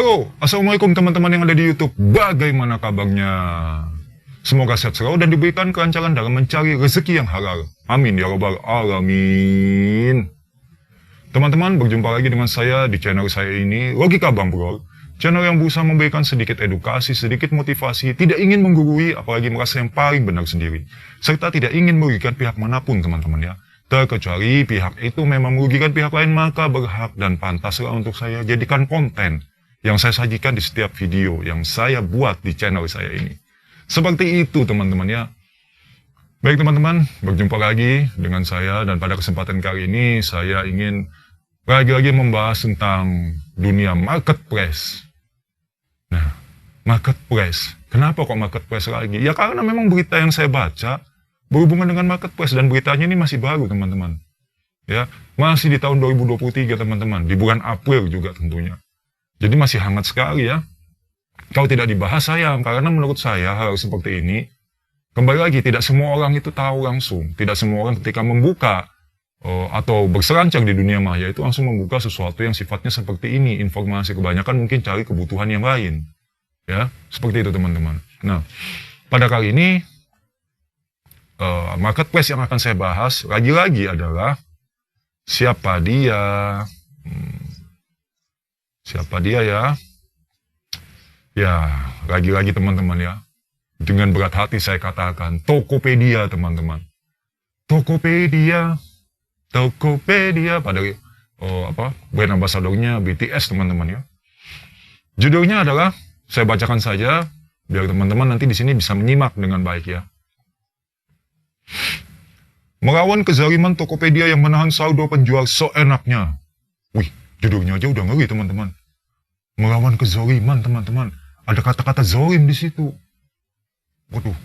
Halo, assalamualaikum teman-teman yang ada di YouTube. Bagaimana kabarnya? Semoga sehat selalu dan diberikan kelancaran dalam mencari rezeki yang halal. Amin ya rabbal alamin. Teman-teman, berjumpa lagi dengan saya di channel saya ini, Logika Bang Bro. Channel yang berusaha memberikan sedikit edukasi, sedikit motivasi, tidak ingin menggurui, apalagi merasa yang paling benar sendiri. Serta tidak ingin merugikan pihak manapun, teman-teman ya. Terkecuali pihak itu memang merugikan pihak lain, maka berhak dan pantaslah untuk saya jadikan konten yang saya sajikan di setiap video yang saya buat di channel saya ini. Seperti itu, teman-teman ya. Baik teman-teman, berjumpa lagi dengan saya, dan pada kesempatan kali ini saya ingin lagi-lagi membahas tentang dunia marketplace. Nah, marketplace. Kenapa kok marketplace lagi? Ya karena memang berita yang saya baca berhubungan dengan marketplace, dan beritanya ini masih baru teman-teman. Ya, masih di tahun 2023 teman-teman, di bulan April juga tentunya. Jadi masih hangat sekali ya. Kalau tidak dibahas sayang, karena menurut saya hal seperti ini, kembali lagi, tidak semua orang itu tahu langsung. Tidak semua orang ketika membuka atau berselancar di dunia maya itu langsung membuka sesuatu yang sifatnya seperti ini. Informasi kebanyakan mungkin cari kebutuhan yang lain. Ya, seperti itu teman-teman. Nah, pada kali ini, marketplace yang akan saya bahas lagi-lagi adalah siapa dia. Siapa dia ya? Ya, lagi-lagi teman-teman ya. Dengan berat hati saya katakan, Tokopedia teman-teman. Tokopedia. Pada brand ambasadornya BTS teman-teman ya. Judulnya adalah, saya bacakan saja biar teman-teman nanti di sini bisa menyimak dengan baik ya. Melawan kezaliman Tokopedia yang menahan saldo penjual seenaknya. Wih, judulnya aja udah ngeri teman-teman. Melawan kezaliman teman-teman. Ada kata-kata zalim di situ. Waduh,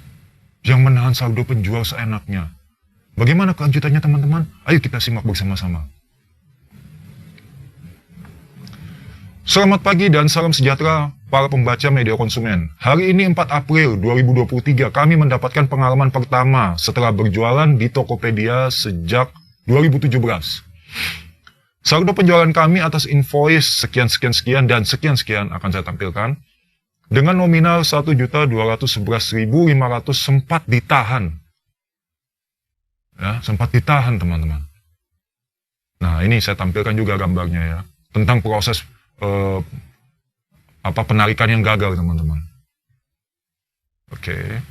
yang menahan saldo penjual seenaknya. Bagaimana kelanjutannya teman-teman? Ayo kita simak bersama-sama. Selamat pagi dan salam sejahtera para pembaca media konsumen. Hari ini 4 April 2023 kami mendapatkan pengalaman pertama setelah berjualan di Tokopedia sejak 2017. Saldo penjualan kami atas invoice sekian-sekian-sekian dan sekian-sekian akan saya tampilkan. Dengan nominal 1.211.500 sempat ditahan. Ya, sempat ditahan teman-teman. Nah, ini saya tampilkan juga gambarnya ya. Tentang proses penarikan yang gagal teman-teman. Oke.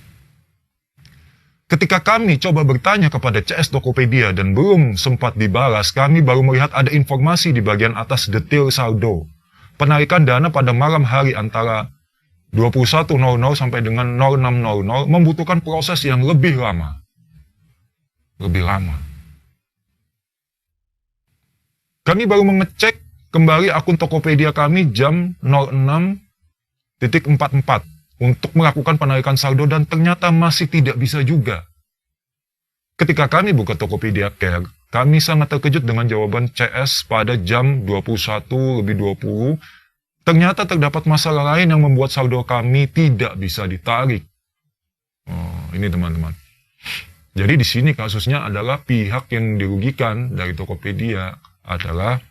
Ketika kami coba bertanya kepada CS Tokopedia dan belum sempat dibalas, kami baru melihat ada informasi di bagian atas detail saldo. Penarikan dana pada malam hari antara 21.00 sampai dengan 06.00 membutuhkan proses yang lebih lama. Lebih lama. Kami baru mengecek kembali akun Tokopedia kami jam 06.44 untuk melakukan penarikan saldo dan ternyata masih tidak bisa juga. Ketika kami buka Tokopedia Care, kami sangat terkejut dengan jawaban CS pada jam 21.20. Ternyata terdapat masalah lain yang membuat saldo kami tidak bisa ditarik. Oh, ini teman-teman. Jadi di sini kasusnya adalah pihak yang dirugikan dari Tokopedia adalah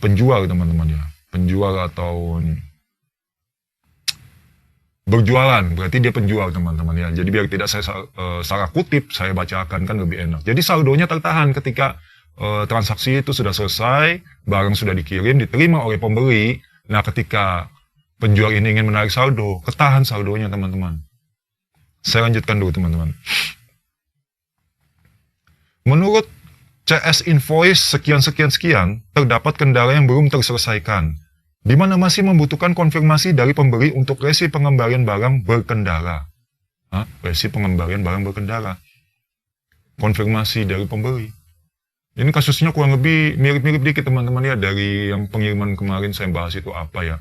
penjual teman-teman ya. Penjual atau berjualan, berarti dia penjual teman-teman ya. Jadi biar tidak saya salah kutip, saya bacakan kan lebih enak. Jadi saldonya tertahan ketika transaksi itu sudah selesai, barang sudah dikirim, diterima oleh pembeli. Nah, ketika penjual ini ingin menarik saldo, ketahan saldonya teman-teman. Saya lanjutkan dulu teman-teman. Menurut CS Invoice sekian-sekian-sekian, terdapat kendala yang belum terselesaikan, di mana masih membutuhkan konfirmasi dari pembeli untuk resi pengembalian barang berkendara. Resi pengembalian barang berkendara. Konfirmasi dari pembeli. Ini kasusnya kurang lebih mirip-mirip dikit teman-teman ya, dari yang pengiriman kemarin saya bahas itu apa ya.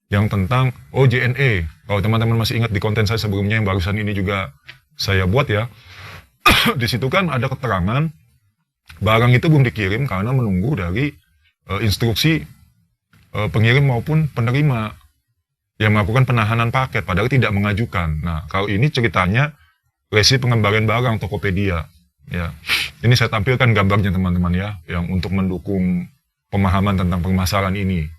Yang tentang JNE. Kalau teman-teman masih ingat di konten saya sebelumnya yang barusan ini juga saya buat ya. Di situ kan ada keterangan barang itu belum dikirim karena menunggu dari instruksi pengirim maupun penerima yang melakukan penahanan paket padahal tidak mengajukan. Nah, kalau ini ceritanya resi pengembalian barang Tokopedia ya. Ini saya tampilkan gambarnya teman-teman ya, yang untuk mendukung pemahaman tentang permasalahan ini.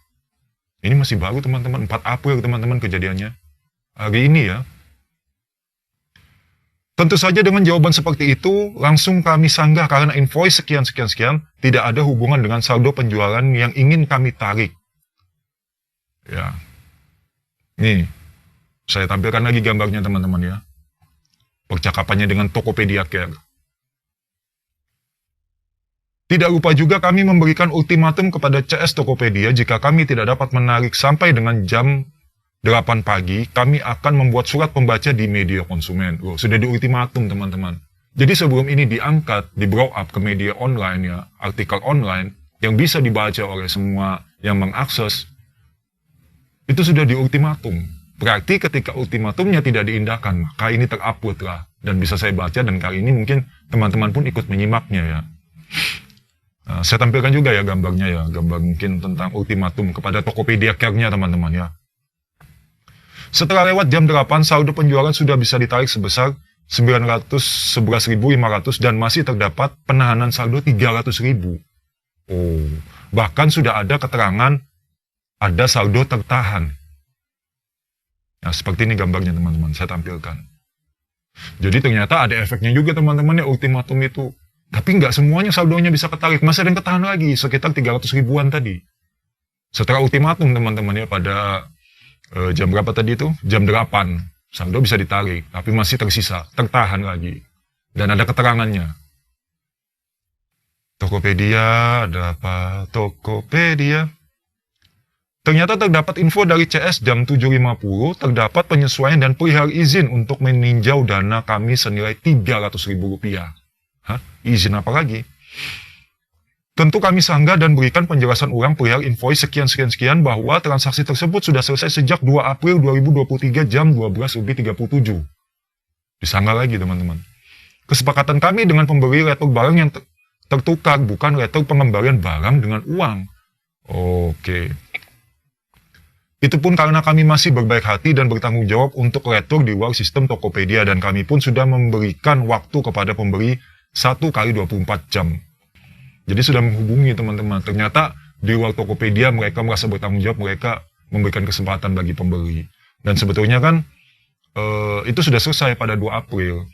Ini masih baru teman-teman, 4 April teman-teman kejadiannya. Hari ini ya. Tentu saja dengan jawaban seperti itu, langsung kami sanggah karena invoice sekian-sekian-sekian tidak ada hubungan dengan saldo penjualan yang ingin kami tarik. Ya. Nih, saya tampilkan lagi gambarnya teman-teman ya. Percakapannya dengan Tokopedia Care. Tidak lupa juga kami memberikan ultimatum kepada CS Tokopedia jika kami tidak dapat menarik sampai dengan jam 8 pagi, kami akan membuat surat pembaca di media konsumen. Oh, sudah di ultimatum teman-teman. Jadi sebelum ini diangkat, di blow up ke media online ya, artikel online yang bisa dibaca oleh semua yang mengakses, itu sudah di ultimatum. Berarti ketika ultimatumnya tidak diindahkan, maka ini terupload lah. Dan bisa saya baca dan kali ini mungkin teman-teman pun ikut menyimaknya ya. Nah, saya tampilkan juga ya gambarnya ya, gambar mungkin tentang ultimatum kepada Tokopedia Care-nya teman-teman ya. Setelah lewat jam 8, saldo penjualan sudah bisa ditarik sebesar 911.500 dan masih terdapat penahanan saldo 300.000. Oh, bahkan sudah ada keterangan ada saldo tertahan. Nah, seperti ini gambarnya teman-teman, saya tampilkan. Jadi ternyata ada efeknya juga teman-teman ya ultimatum itu. Tapi nggak semuanya saldonya bisa ketarik, masih ada yang ketahan lagi, sekitar 300 ribuan tadi. Setelah ultimatum teman-teman ya pada jam berapa tadi itu? Jam 8. Saldo bisa ditarik, tapi masih tersisa, tertahan lagi. Dan ada keterangannya. Tokopedia, ada apa? Tokopedia. Ternyata terdapat info dari CS jam 7.50, terdapat penyesuaian dan perihal izin untuk meninjau dana kami senilai Rp300.000. Hah? Izin apa lagi? Tentu kami sanggah dan berikan penjelasan ulang perihal invoice sekian-sekian-sekian bahwa transaksi tersebut sudah selesai sejak 2 April 2023 jam 12.37. Disanggah lagi teman-teman. Kesepakatan kami dengan pemberi letter barang yang tertukar, bukan letter pengembalian barang dengan uang. Oke. Itu pun karena kami masih berbaik hati dan bertanggung jawab untuk letter di luar sistem Tokopedia dan kami pun sudah memberikan waktu kepada pemberi 1 kali 24 jam. Jadi sudah menghubungi teman-teman. Ternyata di luar Tokopedia mereka merasa bertanggung jawab, mereka memberikan kesempatan bagi pembeli. Dan sebetulnya kan itu sudah selesai pada 2 April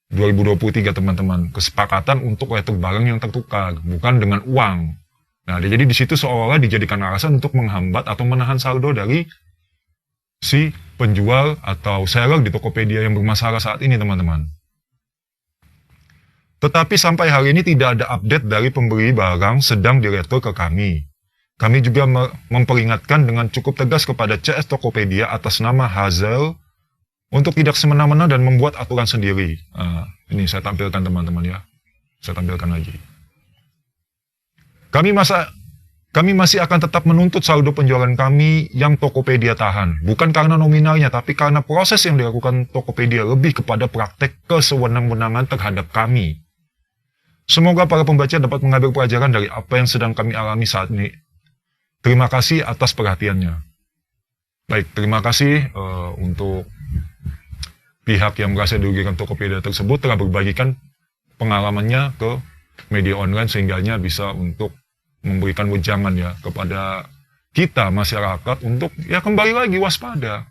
2023 teman-teman. Kesepakatan untuk letter barang yang tertukar, bukan dengan uang. Nah, jadi di situ seolah-olah dijadikan alasan untuk menghambat atau menahan saldo dari si penjual atau seller di Tokopedia yang bermasalah saat ini teman-teman. Tetapi sampai hari ini tidak ada update dari pemberi barang sedang diretur ke kami. Kami juga memperingatkan dengan cukup tegas kepada CS Tokopedia atas nama Hazel untuk tidak semena-mena dan membuat aturan sendiri. Ini saya tampilkan teman-teman ya. Saya tampilkan lagi. Kami masih akan tetap menuntut saldo penjualan kami yang Tokopedia tahan. Bukan karena nominalnya, tapi karena proses yang dilakukan Tokopedia lebih kepada praktek kesewenang-wenangan terhadap kami. Semoga para pembaca dapat mengambil pelajaran dari apa yang sedang kami alami saat ini. Terima kasih atas perhatiannya. Baik, terima kasih untuk pihak yang merasa dirugikan Tokopedia tersebut telah berbagikan pengalamannya ke media online sehingganya bisa untuk memberikan wejangan ya kepada kita masyarakat untuk ya kembali lagi waspada.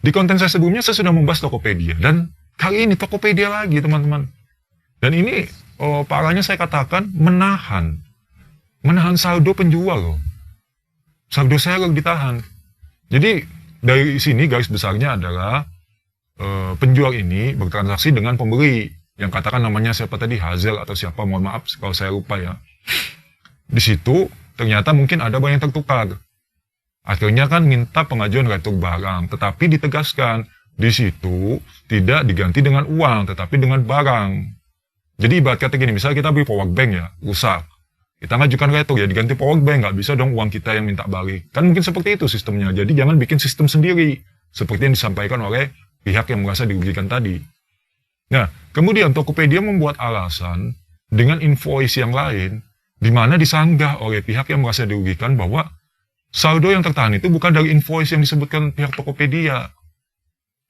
Di konten saya sebelumnya saya sudah membahas Tokopedia dan kali ini Tokopedia lagi teman-teman. Dan ini parahnya saya katakan menahan saldo penjual loh. Saldo seller ditahan. Jadi dari sini garis besarnya adalah penjual ini bertransaksi dengan pembeli yang katakan namanya siapa tadi, Hazel atau siapa, mohon maaf kalau saya lupa ya. Di situ ternyata mungkin ada barang yang tertukar. Akhirnya kan minta pengajuan retur barang, tetapi ditegaskan di situ tidak diganti dengan uang, tetapi dengan barang. Jadi ibarat kata gini, misalnya kita beli power bank ya, rusak. Kita ngajukan retur ya, diganti power bank, nggak bisa dong uang kita yang minta balik. Kan mungkin seperti itu sistemnya, jadi jangan bikin sistem sendiri. Seperti yang disampaikan oleh pihak yang merasa dirugikan tadi. Nah, kemudian Tokopedia membuat alasan dengan invoice yang lain, di mana disanggah oleh pihak yang merasa dirugikan bahwa saldo yang tertahan itu bukan dari invoice yang disebutkan pihak Tokopedia.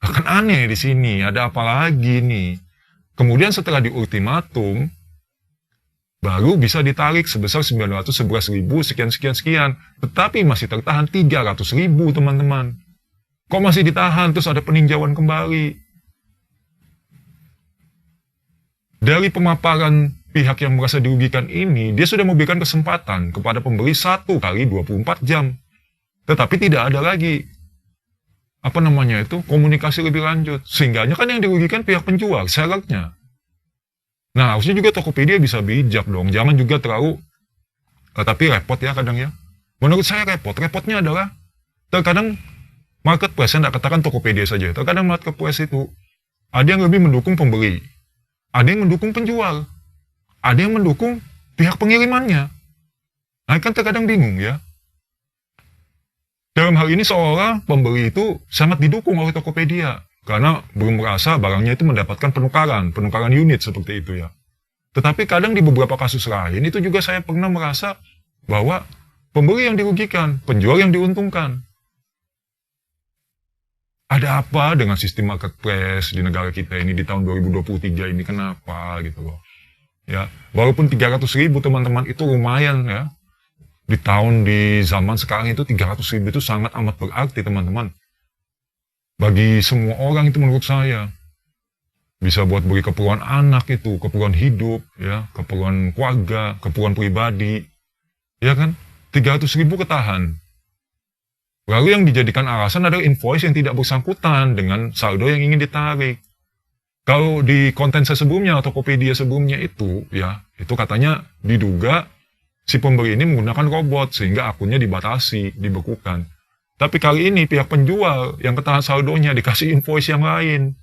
Akan aneh di sini, ada apa lagi nih? Kemudian setelah di ultimatum, baru bisa ditarik sebesar 911.000 sekian. Tetapi masih tertahan 300.000 teman-teman. Kok masih ditahan terus ada peninjauan kembali? Dari pemaparan pihak yang merasa dirugikan ini, dia sudah memberikan kesempatan kepada pembeli 1 kali 24 jam. Tetapi tidak ada lagi komunikasi lebih lanjut. Sehingga kan yang dirugikan pihak penjual, sellernya. Nah, harusnya juga Tokopedia bisa bijak dong. Jangan juga terlalu, tapi repot ya kadang ya. Menurut saya repot. Repotnya adalah, terkadang marketplace, saya tidak katakan Tokopedia saja. Terkadang marketplace itu, ada yang lebih mendukung pembeli. Ada yang mendukung penjual. Ada yang mendukung pihak pengirimannya. Nah, kan terkadang bingung ya. Dalam hal ini seolah pembeli itu sangat didukung oleh Tokopedia. Karena belum merasa barangnya itu mendapatkan penukaran unit seperti itu ya. Tetapi kadang di beberapa kasus lain itu juga saya pernah merasa bahwa pembeli yang dirugikan, penjual yang diuntungkan. Ada apa dengan sistem marketplace di negara kita ini di tahun 2023 ini, kenapa gitu loh. Ya, walaupun 300.000 teman-teman itu lumayan ya. Di zaman sekarang itu 300.000 itu sangat amat berarti teman-teman. Bagi semua orang itu menurut saya. Bisa buat beli keperluan anak itu, keperluan hidup, ya, keperluan keluarga, keperluan pribadi. Ya kan? 300.000 ketahan. Lalu yang dijadikan alasan adalah invoice yang tidak bersangkutan dengan saldo yang ingin ditarik. Kalau di konten saya sebelumnya, Tokopedia sebelumnya itu, ya, itu katanya diduga si pembeli ini menggunakan robot sehingga akunnya dibatasi, dibekukan. Tapi kali ini pihak penjual yang ketahan saldonya dikasih invoice yang lain.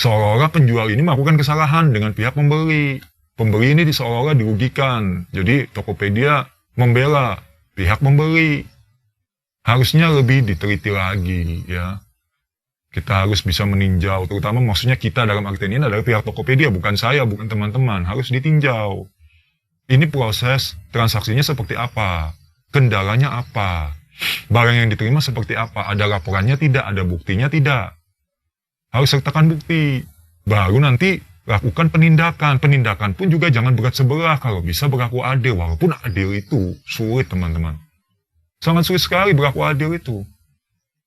Seolah-olah penjual ini melakukan kesalahan dengan pihak pembeli. Pembeli ini seolah-olah dirugikan. Jadi Tokopedia membela pihak pembeli. Harusnya lebih diteliti lagi ya. Kita harus bisa meninjau, terutama maksudnya kita dalam arti ini adalah pihak Tokopedia, bukan saya, bukan teman-teman. Harus ditinjau. Ini proses transaksinya seperti apa? Kendalanya apa? Barang yang diterima seperti apa? Ada laporannya tidak? Ada buktinya tidak? Harus sertakan bukti. Baru nanti lakukan penindakan. Penindakan pun juga jangan berat sebelah. Kalau bisa berlaku adil. Walaupun adil itu sulit teman-teman. Sangat sulit sekali berlaku adil itu.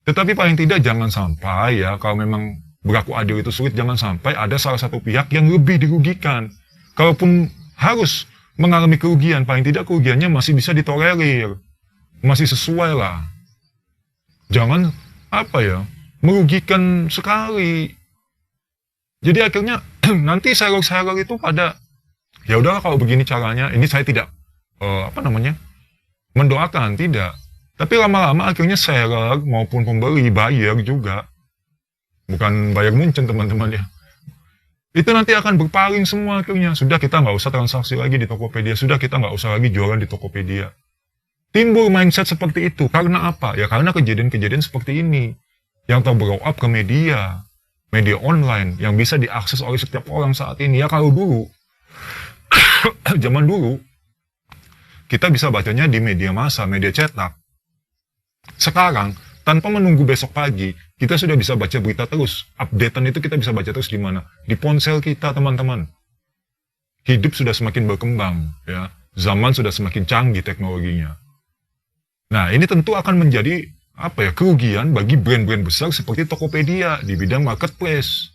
Tetapi paling tidak jangan sampai ya. Kalau memang berlaku adil itu sulit, jangan sampai ada salah satu pihak yang lebih dirugikan. Kalaupun harus mengalami kerugian, paling tidak kerugiannya masih bisa ditolerir. Masih sesuai lah. Jangan, merugikan sekali. Jadi akhirnya, nanti seller-seller itu pada, ya udahlah kalau begini caranya, ini saya tidak, mendoakan, tidak. Tapi lama-lama akhirnya seller maupun pembeli, buyer juga. Bukan buyer muncen teman-teman ya. Itu nanti akan berpaling semua akhirnya. Sudah kita nggak usah transaksi lagi di Tokopedia. Sudah kita nggak usah lagi jualan di Tokopedia. Timbul mindset seperti itu. Karena apa? Ya karena kejadian-kejadian seperti ini. Yang terblow up ke media. Media online. Yang bisa diakses oleh setiap orang saat ini. Ya kalau dulu. Zaman dulu. Kita bisa bacanya di media massa, media cetak. Sekarang, tanpa menunggu besok pagi, kita sudah bisa baca berita terus. Updatean itu kita bisa baca terus di mana? Di ponsel kita, teman-teman. Hidup sudah semakin berkembang, ya. Zaman sudah semakin canggih teknologinya. Nah, ini tentu akan menjadi kerugian bagi brand-brand besar seperti Tokopedia di bidang marketplace.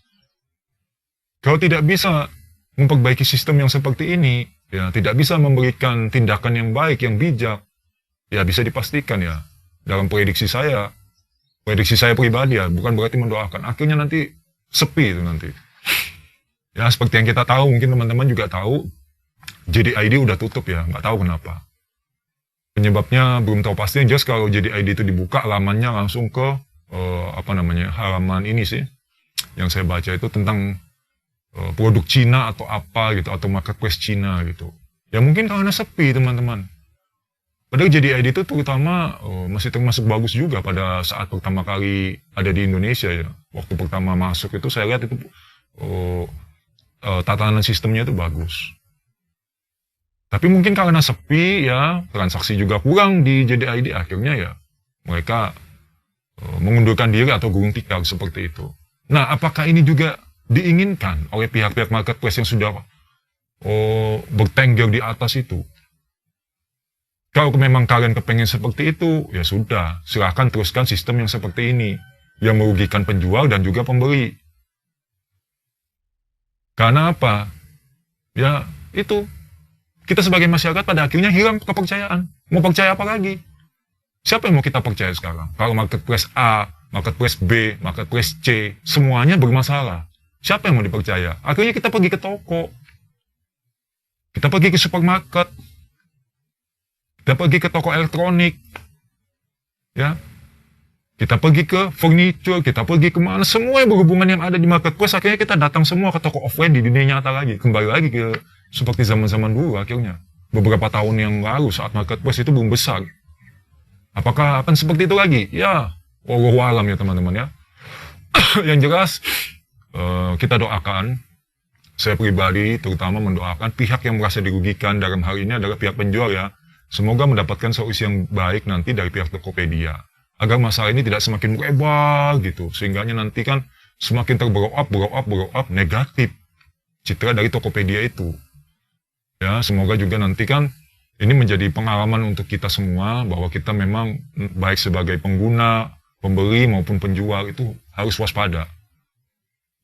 Kalau tidak bisa memperbaiki sistem yang seperti ini, ya, tidak bisa memberikan tindakan yang baik, yang bijak, ya bisa dipastikan ya. Dalam prediksi saya pribadi ya, bukan berarti mendoakan. Akhirnya nanti sepi itu nanti. Ya, seperti yang kita tahu, mungkin teman-teman juga tahu, JDID udah tutup ya, nggak tahu kenapa. Penyebabnya belum tahu pasti, jelas kalau JDID itu dibuka, halamannya langsung ke, halaman ini sih. Yang saya baca itu tentang produk Cina atau apa gitu, atau marketplace Cina gitu. Ya mungkin karena sepi teman-teman. Padahal JDID itu terutama masih termasuk bagus juga pada saat pertama kali ada di Indonesia ya. Waktu pertama masuk itu saya lihat itu tatanan sistemnya itu bagus. Tapi mungkin karena sepi ya, transaksi juga kurang di JDID, akhirnya ya mereka mengundurkan diri atau gulung tikar seperti itu. Nah, apakah ini juga diinginkan oleh pihak-pihak marketplace yang sudah bertengger di atas itu. Kalau memang kalian kepengen seperti itu, ya sudah, silahkan teruskan sistem yang seperti ini, yang merugikan penjual dan juga pembeli. Karena apa? Ya itu, kita sebagai masyarakat pada akhirnya hilang kepercayaan. Mau percaya apa lagi? Siapa yang mau kita percaya sekarang? Kalau marketplace A, marketplace B, marketplace C, semuanya bermasalah. Siapa yang mau dipercaya? Akhirnya kita pergi ke toko. Kita pergi ke supermarket. Kita pergi ke toko elektronik. Ya. Kita pergi ke furniture, kita pergi kemana. Semua yang berhubungan yang ada di marketplace, akhirnya kita datang semua ke toko offline di dunia nyata lagi. Kembali lagi ke seperti zaman-zaman dulu akhirnya. Beberapa tahun yang lalu saat marketplace itu belum besar. Apakah akan seperti itu lagi? Ya, wallahu alam ya teman-teman ya. Yang jelas, kita doakan, saya pribadi terutama mendoakan pihak yang merasa dirugikan dalam hal ini adalah pihak penjual ya. Semoga mendapatkan solusi yang baik nanti dari pihak Tokopedia. Agar masalah ini tidak semakin melebar gitu. Sehingga nanti kan semakin blow up, negatif. Citra dari Tokopedia itu. Ya, semoga juga nanti kan ini menjadi pengalaman untuk kita semua bahwa kita memang baik sebagai pengguna, pembeli maupun penjual itu harus waspada.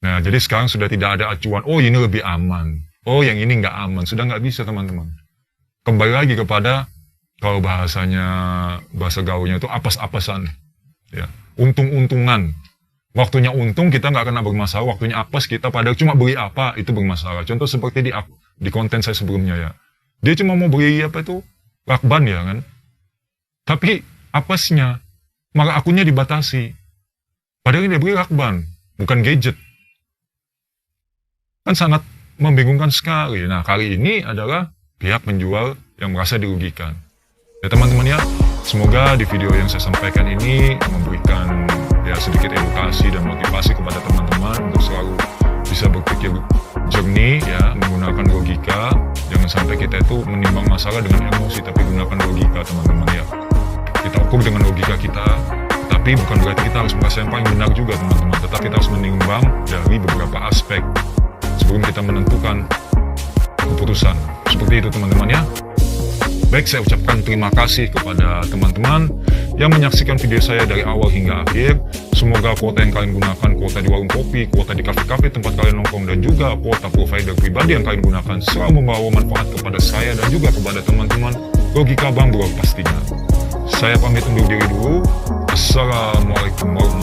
Nah, jadi sekarang sudah tidak ada acuan, oh ini lebih aman, oh yang ini nggak aman, sudah nggak bisa teman-teman. Kembali lagi kepada, kalau bahasa gaulnya itu apes-apesan, ya, untung-untungan. Waktunya untung kita nggak kena bermasalah, waktunya apes kita padahal cuma beli apa itu bermasalah. Contoh seperti di konten saya sebelumnya ya, dia cuma mau beli apa itu lakban ya kan, tapi apesnya malah akunnya dibatasi, padahal dia beli lakban bukan gadget. Kan sangat membingungkan sekali. Nah, kali ini adalah pihak penjual yang merasa dirugikan. Ya teman-teman ya, semoga di video yang saya sampaikan ini memberikan ya sedikit edukasi dan motivasi kepada teman-teman untuk selalu bisa berpikir jernih ya, menggunakan logika. Jangan sampai kita itu menimbang masalah dengan emosi, tapi gunakan logika teman-teman ya. Kita ukur dengan logika kita, tapi bukan berarti kita harus merasa yang paling benar juga teman-teman. Tetap kita harus menimbang dari beberapa aspek sebelum kita menentukan keputusan. Seperti itu teman-teman ya. Baik, saya ucapkan terima kasih kepada teman-teman yang menyaksikan video saya dari awal hingga akhir. Semoga kuota yang kalian gunakan, kuota di warung kopi, kuota di kafe-kafe tempat kalian nongkrong, dan juga kuota provider pribadi yang kalian gunakan selalu membawa manfaat kepada saya dan juga kepada teman-teman logika Bang Bro pastinya. Saya pamit undur diri dulu. Assalamualaikum warahmatullahi wabarakatuh.